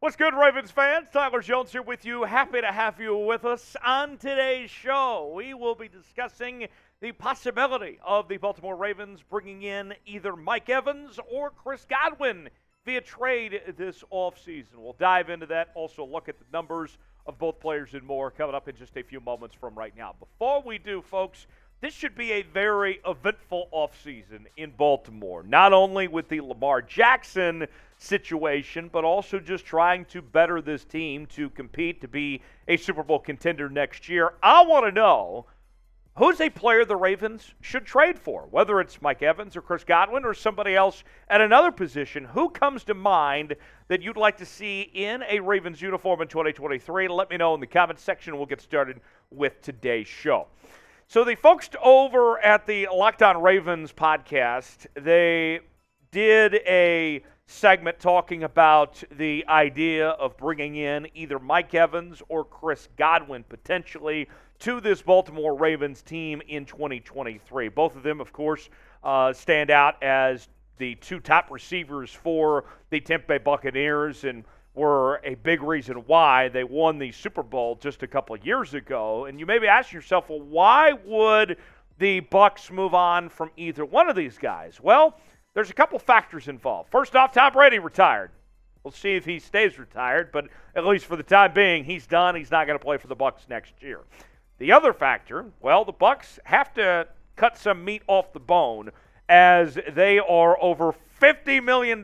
What's good, Ravens fans? Tyler Jones here with you. Happy to have you with us on today's show. We will be discussing the possibility of the Baltimore Ravens bringing in either Mike Evans or Chris Godwin via trade this offseason. We'll dive into that, also look at the numbers of both players and more coming up in just a few moments from right now. Before we do, folks, this should be a very eventful offseason in Baltimore, not only with the Lamar Jackson situation, but also just trying to better this team to compete to be a Super Bowl contender next year. I want to know who's a player the Ravens should trade for, whether it's Mike Evans or Chris Godwin or somebody else at another position. Who comes to mind that you'd like to see in a Ravens uniform in 2023? Let me know in the comments section. We'll get started with today's show. So the folks over at the Locked On Ravens podcast, they did a segment talking about the idea of bringing in either Mike Evans or Chris Godwin potentially to this Baltimore Ravens team in 2023. Both of them, of course, stand out as the two top receivers for the Tampa Bay Buccaneers and were a big reason why they won the Super Bowl just a couple of years ago. And you may be asking yourself, well, why would the Bucs move on from either one of these guys? Well, there's a couple factors involved. First off, Tom Brady retired. We'll see if he stays retired, but at least for the time being, he's done. He's not going to play for the Bucs next year. The other factor, well, the Bucs have to cut some meat off the bone as they are over $50 million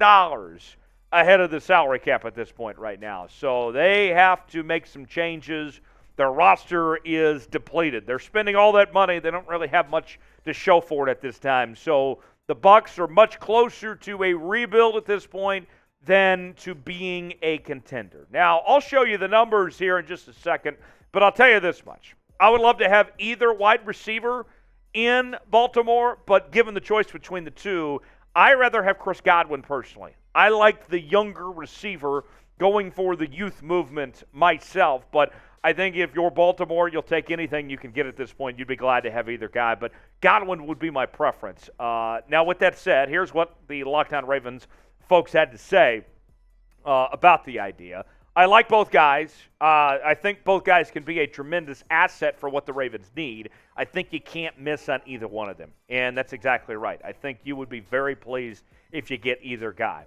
ahead of the salary cap at this point right now. So they have to make some changes. Their roster is depleted. They're spending all that money. They don't really have much to show for it at this time. So the Bucs are much closer to a rebuild at this point than to being a contender. Now, I'll show you the numbers here in just a second, but I'll tell you this much. I would love to have either wide receiver in Baltimore, but given the choice between the two, I'd rather have Chris Godwin personally. I like the younger receiver going for the youth movement myself, but I think if you're Baltimore, you'll take anything you can get at this point. You'd be glad to have either guy, but Godwin would be my preference. Now, with that said, here's what the Locked On Ravens folks had to say about the idea. I like both guys. I think both guys can be a tremendous asset for what the Ravens need. I think you can't miss on either one of them, and that's exactly right. I think you would be very pleased if you get either guy.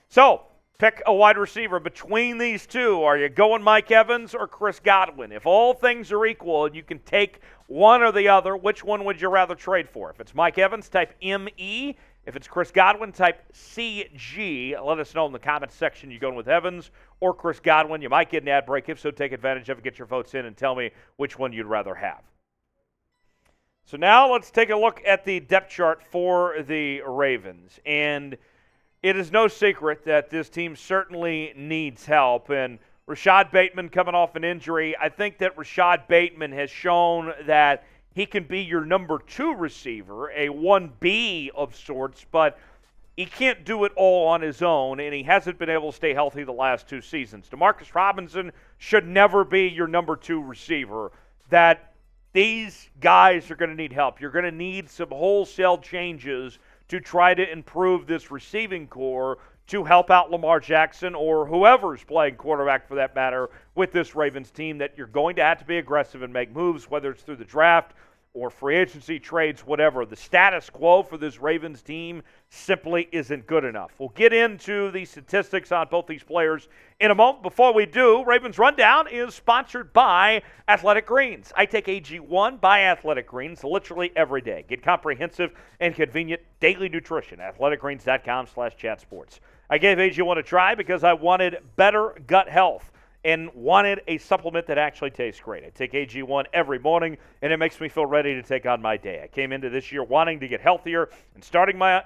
So, pick a wide receiver between these two. Are you going Mike Evans or Chris Godwin? If all things are equal and you can take one or the other, which one would you rather trade for? If it's Mike Evans, type ME. If it's Chris Godwin, type CG. Let us know in the comments section you're going with Evans or Chris Godwin. You might get an ad break. If so, take advantage of it. Get your votes in and tell me which one you'd rather have. So now let's take a look at the depth chart for the Ravens. And it is no secret that this team certainly needs help. And Rashad Bateman coming off an injury, I think that Rashad Bateman has shown that he can be your number 2 receiver, a 1B of sorts, but he can't do it all on his own, and he hasn't been able to stay healthy the last 2 seasons. Demarcus Robinson should never be your number 2 receiver. That these guys are going to need help. You're going to need some wholesale changes to try to improve this receiving core to help out Lamar Jackson or whoever's playing quarterback for that matter with this Ravens team, that you're going to have to be aggressive and make moves, whether it's through the draft or free agency trades, whatever. The status quo for this Ravens team simply isn't good enough. We'll get into the statistics on both these players in a moment. Before we do, Ravens Rundown is sponsored by Athletic Greens. I take AG1 by Athletic Greens literally every day. Get comprehensive and convenient daily nutrition. athleticgreens.com/chatsports. I gave AG1 a try because I wanted better gut health and wanted a supplement that actually tastes great. I take AG1 every morning, and it makes me feel ready to take on my day. I came into this year wanting to get healthier, and starting my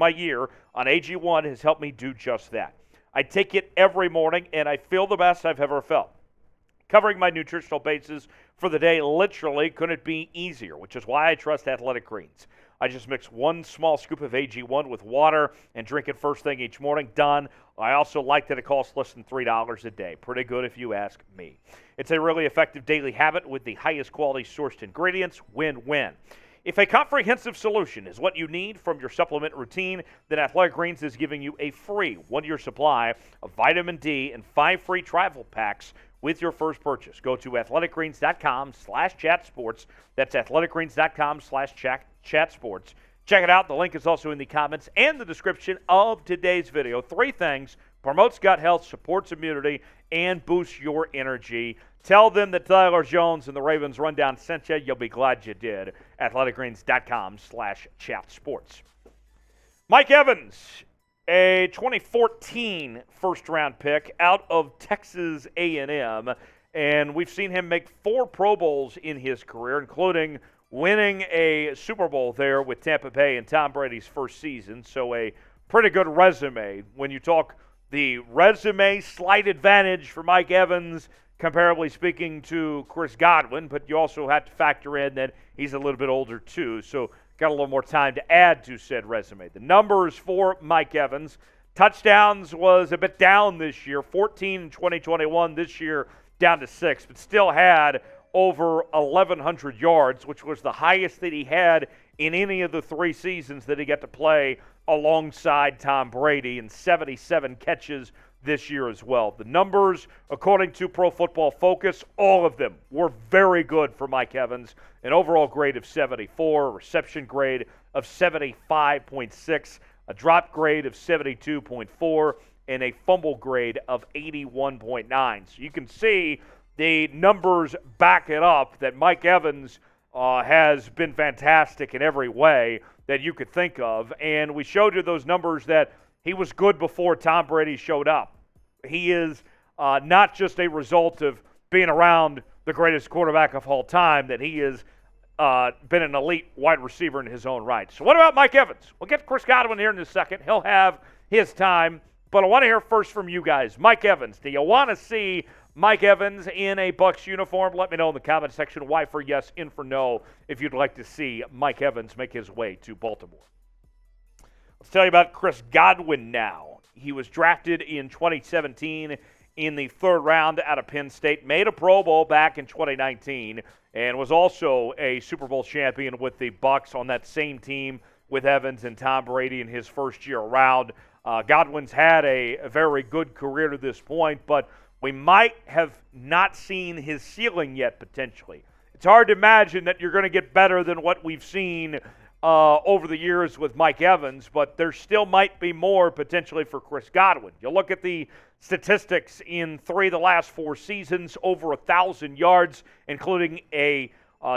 year on AG1 has helped me do just that. I take it every morning, and I feel the best I've ever felt. Covering my nutritional bases for the day literally couldn't be easier, which is why I trust Athletic Greens. I just mix 1 small scoop of AG1 with water and drink it first thing each morning. Done. I also like that it costs less than $3 a day. Pretty good if you ask me. It's a really effective daily habit with the highest quality sourced ingredients. Win-win. If a comprehensive solution is what you need from your supplement routine, then Athletic Greens is giving you a free 1-year supply of vitamin D and 5 free travel packs with your first purchase. Go to athleticgreens.com/chatsports. That's athleticgreens.com/chatsports. Check it out. The link is also in the comments and the description of today's video. 3 things: promotes gut health, supports immunity, and boosts your energy. Tell them that Tyler Jones and the Ravens Rundown sent you. You'll be glad you did. athleticgreens.com/chatsports. Mike Evans, a 2014 first-round pick out of Texas A&M, and we've seen him make 4 Pro Bowls in his career, including winning a Super Bowl there with Tampa Bay in Tom Brady's first season. So a pretty good resume when you talk the resume slight advantage for Mike Evans, comparably speaking to Chris Godwin, but you also have to factor in that he's a little bit older too, so got a little more time to add to said resume. The numbers for Mike Evans: touchdowns was a bit down this year, 14 in 2021, this year down to 6, but still had over 1,100 yards, which was the highest that he had in any of the 3 seasons that he got to play alongside Tom Brady, and 77 catches this year as well. The numbers, according to Pro Football Focus, all of them were very good for Mike Evans. An overall grade of 74, a reception grade of 75.6, a drop grade of 72.4, and a fumble grade of 81.9. So you can see the numbers back it up that Mike Evans has been fantastic in every way that you could think of. And we showed you those numbers that he was good before Tom Brady showed up. He is not just a result of being around the greatest quarterback of all time, that he has been an elite wide receiver in his own right. So what about Mike Evans? We'll get to Chris Godwin here in a second. He'll have his time. But I want to hear first from you guys. Mike Evans, do you want to see Mike Evans in a Bucs uniform? Let me know in the comment section. Y for yes, in for no, if you'd like to see Mike Evans make his way to Baltimore. Let's tell you about Chris Godwin now. He was drafted in 2017 in the 3rd round out of Penn State, made a Pro Bowl back in 2019, and was also a Super Bowl champion with the Bucs on that same team with Evans and Tom Brady in his first year around. Godwin's had a very good career to this point, but we might have not seen his ceiling yet, potentially. It's hard to imagine that you're going to get better than what we've seen over the years with Mike Evans, but there still might be more potentially for Chris Godwin. You look at the statistics in 3 of the last 4 seasons, over 1,000 yards, including a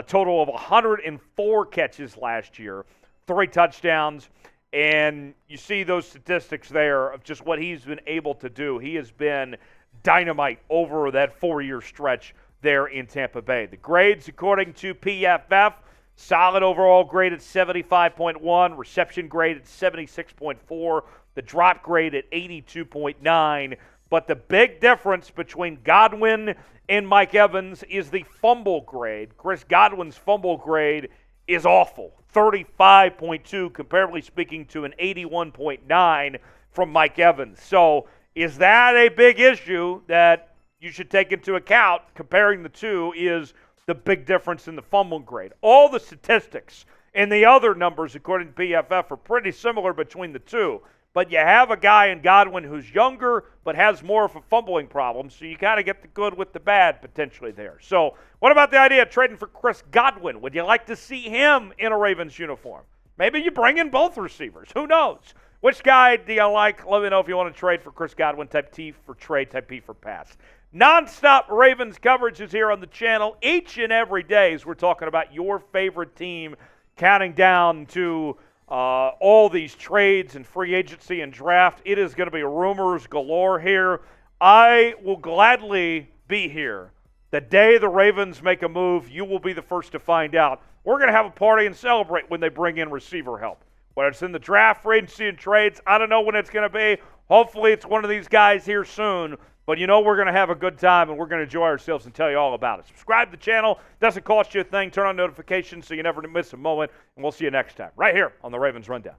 total of 104 catches last year, 3 touchdowns, and you see those statistics there of just what he's been able to do. He has been dynamite over that 4-year stretch there in Tampa Bay. The grades, according to PFF, solid overall grade at 75.1, reception grade at 76.4, the drop grade at 82.9. But the big difference between Godwin and Mike Evans is the fumble grade. Chris Godwin's fumble grade is awful, 35.2, comparably speaking to an 81.9 from Mike Evans. So is that a big issue that you should take into account? Comparing the two is the big difference in the fumble grade. All the statistics and the other numbers, according to PFF, are pretty similar between the two. But you have a guy in Godwin who's younger but has more of a fumbling problem, so you got to get the good with the bad potentially there. So what about the idea of trading for Chris Godwin? Would you like to see him in a Ravens uniform? Maybe you bring in both receivers. Who knows? Which guy do you like? Let me know if you want to trade for Chris Godwin. Type T for trade, type P for pass. Non-stop Ravens coverage is here on the channel each and every day as we're talking about your favorite team, counting down to all these trades and free agency and draft. It is going to be rumors galore here. I will gladly be here. The day the Ravens make a move, you will be the first to find out. We're going to have a party and celebrate when they bring in receiver help. Whether it's in the draft, free agency, and trades, I don't know when it's going to be. Hopefully it's one of these guys here soon. But you know we're going to have a good time, and we're going to enjoy ourselves and tell you all about it. Subscribe to the channel. Doesn't cost you a thing. Turn on notifications so you never miss a moment. And we'll see you next time right here on the Ravens Rundown.